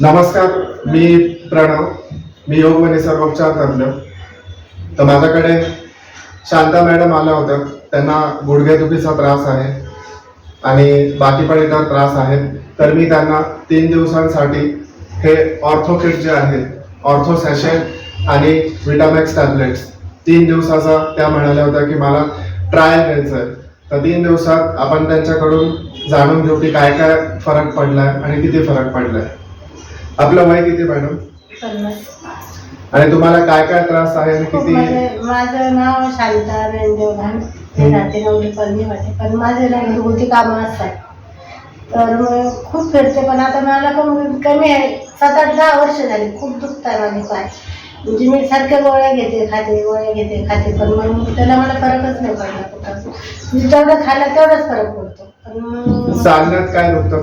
नमस्कार, मी प्रणव. मी योग व निसर्गोपचार तज्ञ. तर माझ्याकडे शांता मॅडम आल्या होत्या. त्यांना गुडघेदुखीचा त्रास आहे आणि बाकी पण इतर त्रास आहेत. तर मी त्यांना 3 दिवसांसाठी हे ऑर्थो किट जे आहे, ऑर्थो सॅशेट आणि विटामॅक्स टॅबलेट्स 3 दिवसाचा त्या म्हणाल्या होत्या की मला ट्रायल घ्यायचं आहे. तर 3 दिवसात आपण त्यांच्याकडून जाणून घेऊ की काय काय फरक पडलाय आणि किती फरक पडलाय. आपलं वय किती मॅडम? 50. आणि तुम्हाला काय काय त्रास आहे आणि किती? माझं नाव शांता देवघान. मी राहते नवली कॉलनी मध्ये. पण माझे ना घरगुती कामं असतात, तर मग खूप फिरते. पण आता मला कमी आहे, 7-8-10 वर्ष झाली. खूप दुखत आहे माझे पाय. म्हणजे मी सारख्या गोळ्या घेते खाते, पण मग त्याला मला फरकच नाही पडला कुठं. म्हणजे तेवढं खायला तेवढाच फरक पडतो. पण मग चालण्यात काय दुखतं?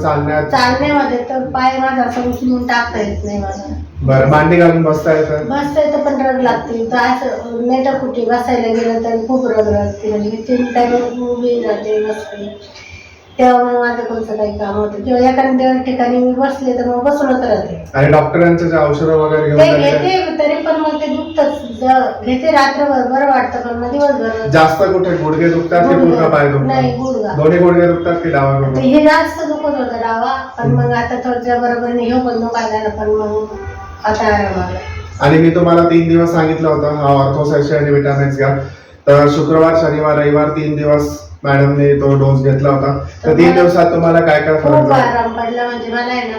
चालण्यामध्ये तर पाय माझा असं उचलून टाकता येत नाही मला. बरं, मांडी घालून बसता येतं? बसता येतं पण रग लागते. तर असं नेटा कुठे बसायला गेलं तर खूप रग लागते. म्हणजे 3 टाइम उभी राहते, बसते, तेव्हा मग माझं कोणतं काही काम होतं. किंवा एखाद्या ठिकाणी मी बसले तर मग बसूनच राहते. आणि डॉक्टरांचं जे औषधं वगैरे ते घेऊन घेते, तरी पण मग ते दुखतच. घेते रात्रभर, बरं वाटतं, पण मग दिवसभर जास्त कुठे गुडघे दुखतात की पूर्ण पाय दुखतात? नाही, गुडघा. दोन्ही गुडघे दुखतात की डावा गुडघा? हे जास्त दुखत होतं डावा, पण मग आता थोडच्या बरोबर हे पण दुखायला, पण मग आता आराम आला. आणि मी तुम्हाला 3 दिवस सांगितलं होतं हा ऑर्थो सॅशेट आणि विटामिन्स घ्या. तर शुक्रवार, शनिवार, रविवार 3 दिवस मॅडमने तो डोस घेतला होता. तर 3 दिवसात तुम्हाला काय काय फरक खूप झाला? आराम पडला. म्हणजे मला आहे ना,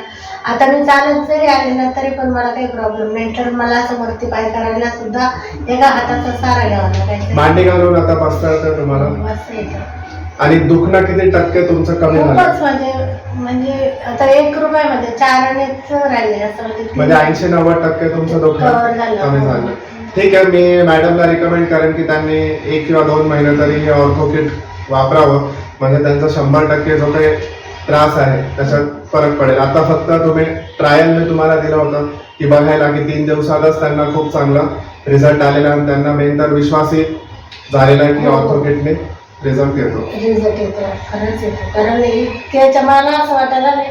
आता मी चालत जरी आले ना तरी पण मला काही प्रॉब्लेम नाही. तर मला असं वरती पाय करायला सुद्धा एका हाताचा सहारा घ्यावा लागायचा. मांडी घालून आता बसता येतं तुम्हाला? मस्त येतं. आणि दुखणं किती टक्के तुमचं कमी झालं? खूपच. म्हणजे आता 1 रुपयामध्ये 4 आनेच राहिले असं. म्हणजे 80-90% तुमचं दुखणं कव्हर झालं. कमी झालं. ठीक आहे, मी मॅडमला रिकमेंड करेन की त्यांनी 1 किंवा 2 महिने तरी हे ऑर्थो किट वापरावं. म्हणजे त्यांचा 100% जो काही त्रास आहे त्याच्यात फरक पडेल. आता फक्त तुम्ही ट्रायल मी तुम्हाला दिलं होतं की बघायला, की 3 दिवसातच त्यांना खूप चांगला रिझल्ट आलेला आणि त्यांना मेन तर विश्वासही झालेला आहे की ऑर्थो किटने रिझल्ट येतो. खरंच येतो. कारण इतक्याच्या मला असं वाटायला नाही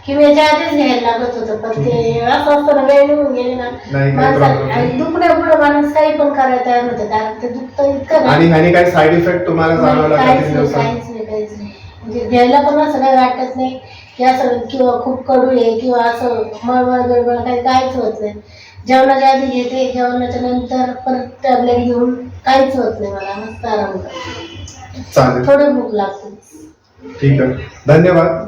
की मी याच्या आधीच घ्यायला लागत होतं, पण ते असं असतं ना, वेळ निघून गेली ना माणसाला दुखण्यापुढे माणूस काही पण करायला तयार होतं. कारण ते दुखतं इतकं. आणि ह्यानी काही साईड इफेक्ट तुम्हाला जाणवला का 3 दिवसात? काहीच नाही. म्हणजे घ्यायला पण असं काही वाटत नाही की असं किंवा खूप कडू आहे किंवा असं मळमळ गडबड काहीच होत नाही. जेवणाच्या आधी घेते, जेवणाच्या नंतर परत टॅबलेट घेऊन काहीच होत नाही. मला मस्त आराम करते. चालेल, थोडी भूक लागते. ठीक आहे, धन्यवाद.